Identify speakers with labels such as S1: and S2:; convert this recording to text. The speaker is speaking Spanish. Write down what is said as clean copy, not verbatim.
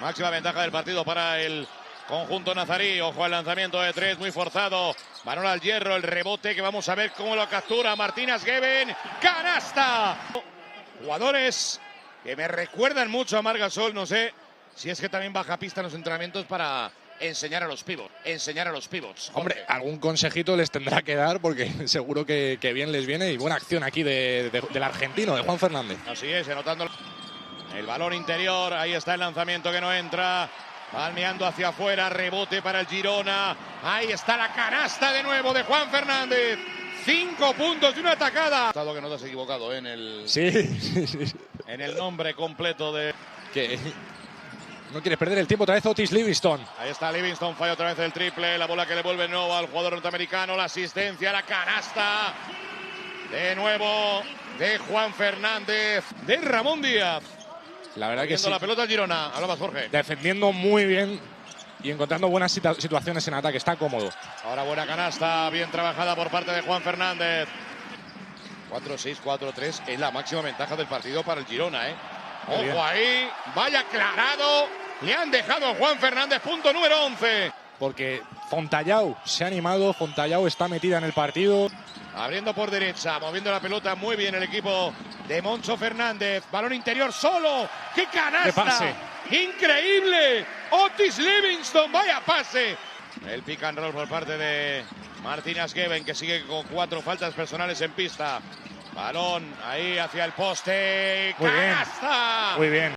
S1: Máxima ventaja del partido para el conjunto nazarí. Ojo al lanzamiento de tres, muy forzado. Balón al hierro, el rebote que vamos a ver cómo lo captura Martínez Geben. ¡Canasta! Jugadores que me recuerdan mucho a Marc Gasol. No sé si es que también baja pista en los entrenamientos para enseñar a los pivots.
S2: Hombre, algún consejito les tendrá que dar porque seguro que bien les viene. Y buena acción aquí del argentino, de Juan Fernández.
S1: Así es, anotando el balón interior. Ahí está el lanzamiento que no entra. Palmeando hacia afuera, rebote para el Girona. Ahí está la canasta de nuevo de Juan Fernández. 5 puntos y una atacada. Que no te has equivocado en el...
S2: Sí.
S1: En el nombre completo de...
S2: Que no quieres perder el tiempo otra vez Otis Livingston.
S1: Ahí está Livingston, falla otra vez el triple. La bola que le vuelve de nuevo al jugador norteamericano. La asistencia, la canasta. De nuevo de Juan Fernández. De Ramón Díaz.
S2: La verdad que sí.
S1: La pelota al Girona. Hablabas, Jorge.
S2: Defendiendo muy bien y encontrando buenas situaciones en ataque. Está cómodo.
S1: Ahora buena canasta, bien trabajada por parte de Juan Fernández. 4-6, 4-3 es la máxima ventaja del partido para el Girona, ¿eh? Ojo ahí, vaya aclarado. Le han dejado a Juan Fernández, punto número 11.
S2: Porque Fontallao se ha animado, Fontallao está metida en el partido.
S1: Abriendo por derecha, moviendo la pelota muy bien el equipo de Moncho Fernández. Balón interior solo. ¡Qué canasta!
S2: ¡Qué pase!
S1: ¡Increíble! Otis Livingston, vaya pase. El pick and roll por parte de Martínez Geben, que sigue con 4 faltas personales en pista. Balón ahí hacia el poste.
S2: Muy
S1: ¡Canasta!
S2: Muy bien.